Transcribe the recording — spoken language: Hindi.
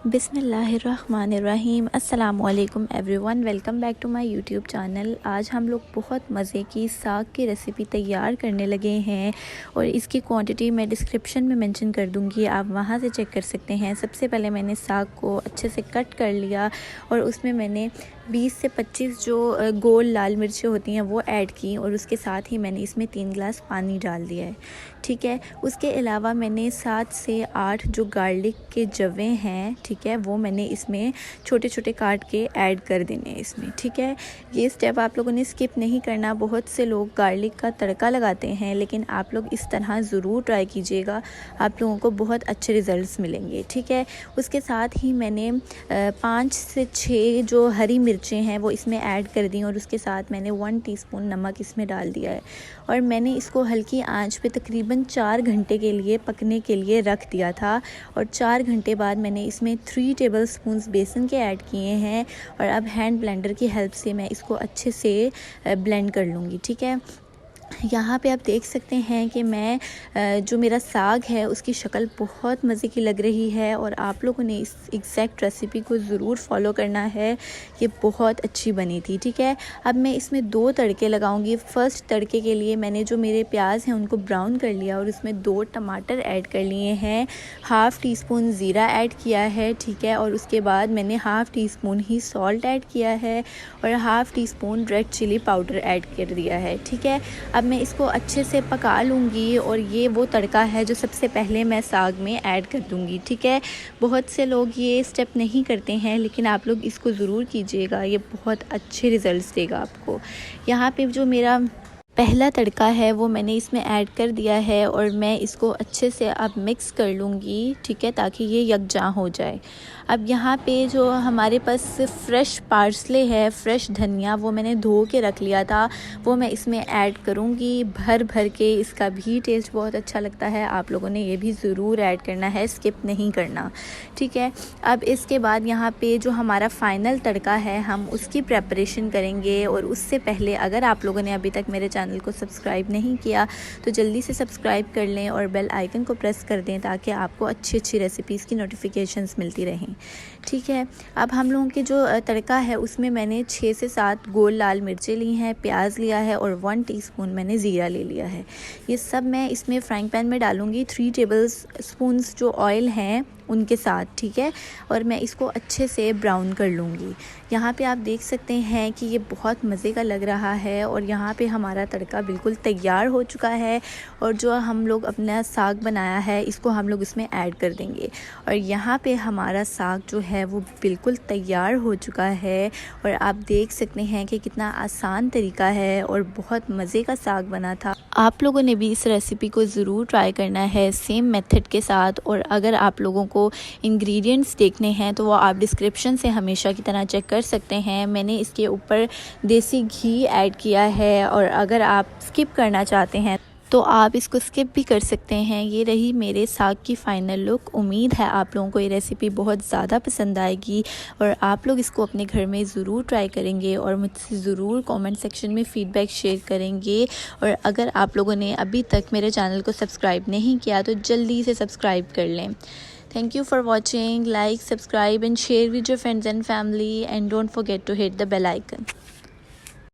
बिस्मिल्लाहिर्रहमानिर्रहीम। अस्सलामुअलैकुम everyone, welcome back to my YouTube channel. आज हम लोग बहुत मज़े की साग की रेसिपी तैयार करने लगे हैं और इसकी क्वांटिटी मैं डिस्क्रिप्शन में मेंशन कर दूंगी, आप वहां से चेक कर सकते हैं। सबसे पहले मैंने साग को अच्छे से कट कर लिया और उसमें मैंने 20 से 25 जो गोल लाल मिर्चें होती हैं वो ऐड की और उसके साथ ही मैंने इसमें 3 गिलास पानी डाल दिया है। ठीक है, उसके अलावा मैंने 7 से 8 जो गार्लिक के जवे हैं, ठीक है, वो मैंने इसमें छोटे छोटे काट के ऐड कर देने हैं इसमें। ठीक है, ये स्टेप आप लोगों ने स्किप नहीं करना। बहुत से लोग गार्लिक का तड़का लगाते हैं, लेकिन आप लोग इस तरह ज़रूर ट्राई कीजिएगा, आप लोगों को बहुत अच्छे रिज़ल्ट्स मिलेंगे। ठीक है, उसके साथ ही मैंने 5 से 6 जो हरी मिर्चें हैं वो इसमें ऐड कर दी और उसके साथ मैंने 1 टीस्पून नमक इसमें डाल दिया है और मैंने इसको हल्की आंच पे तकरीबन 4 घंटे के लिए पकने के लिए रख दिया था। और 4 घंटे बाद मैंने इसमें 3 टेबलस्पून बेसन के ऐड किए हैं और अब हैंड ब्लेंडर की हेल्प से मैं इसको अच्छे से ब्लेंड कर लूँगी। ठीक है, यहाँ पे आप देख सकते हैं कि मैं जो मेरा साग है उसकी शक्ल बहुत मज़े की लग रही है और आप लोगों ने इस एग्जैक्ट रेसिपी को ज़रूर फॉलो करना है, ये बहुत अच्छी बनी थी। ठीक है, अब मैं इसमें 2 तड़के लगाऊंगी। फ़र्स्ट तड़के के लिए मैंने जो मेरे प्याज हैं उनको ब्राउन कर लिया और उसमें 2 टमाटर ऐड कर लिए हैं, हाफ़ टी स्पून ज़ीरा ऐड किया है। ठीक है, और उसके बाद मैंने हाफ़ टी स्पून ही सॉल्ट ऐड किया है और half teaspoon red chilli powder add कर दिया है। ठीक है, अब मैं इसको अच्छे से पका लूँगी और ये वो तड़का है जो सबसे पहले मैं साग में ऐड कर दूँगी। ठीक है, बहुत से लोग ये स्टेप नहीं करते हैं, लेकिन आप लोग इसको ज़रूर कीजिएगा, ये बहुत अच्छे रिज़ल्ट्स देगा आपको। यहाँ पे जो मेरा पहला तड़का है वो मैंने इसमें ऐड कर दिया है और मैं इसको अच्छे से अब मिक्स कर लूँगी। ठीक है, ताकि ये यकजा हो जाए। अब यहाँ पे जो हमारे पास फ्रेश पार्सले है, फ्रेश धनिया, वो मैंने धो के रख लिया था, वो मैं इसमें ऐड करूँगी भर भर के। इसका भी टेस्ट बहुत अच्छा लगता है, आप लोगों ने ये भी ज़रूर ऐड करना है, स्किप नहीं करना। ठीक है, अब इसके बाद यहाँ पे जो हमारा फाइनल तड़का है हम उसकी प्रेपरेशन करेंगे और उससे पहले अगर आप लोगों ने अभी तक मेरे चैनल को सब्सक्राइब नहीं किया तो जल्दी से सब्सक्राइब कर लें और बेल आइकन को प्रेस कर दें ताकि आपको अच्छी अच्छी रेसिपीज़ की नोटिफिकेशंस मिलती रहें। ठीक है, अब हम लोगों के जो तड़का है उसमें मैंने 6 से 7 गोल लाल मिर्चें ली हैं, प्याज लिया है और 1 टीस्पून मैंने ज़ीरा ले लिया है। ये सब मैं इसमें फ्राइंग पैन में डालूँगी 3 टेबलस्पून जो ऑयल हैं उनके साथ। ठीक है, और मैं इसको अच्छे से ब्राउन कर लूँगी। यहाँ पे आप देख सकते हैं कि ये बहुत मज़े का लग रहा है और यहाँ पे हमारा तड़का बिल्कुल तैयार हो चुका है और जो हम लोग अपना साग बनाया है इसको हम लोग इसमें ऐड कर देंगे और यहाँ पे हमारा साग जो है वो बिल्कुल तैयार हो चुका है और आप देख सकते हैं कि कितना आसान तरीका है और बहुत मज़े का साग बना था। आप लोगों ने भी इस रेसिपी को ज़रूर ट्राई करना है सेम मेथड के साथ। और अगर आप लोगों को इंग्रेडिएंट्स देखने हैं तो वो आप डिस्क्रिप्शन से हमेशा की तरह चेक कर सकते हैं। मैंने इसके ऊपर देसी घी ऐड किया है और अगर आप स्किप करना चाहते हैं तो आप इसको स्किप भी कर सकते हैं। ये रही मेरे साग की फ़ाइनल लुक। उम्मीद है आप लोगों को ये रेसिपी बहुत ज़्यादा पसंद आएगी और आप लोग इसको अपने घर में ज़रूर ट्राई करेंगे और मुझसे ज़रूर कमेंट सेक्शन में फ़ीडबैक शेयर करेंगे। और अगर आप लोगों ने अभी तक मेरे चैनल को सब्सक्राइब नहीं किया तो जल्दी से सब्सक्राइब कर लें। Thank you for watching. Like, subscribe and share with your friends and family, and don't forget to hit the bell icon.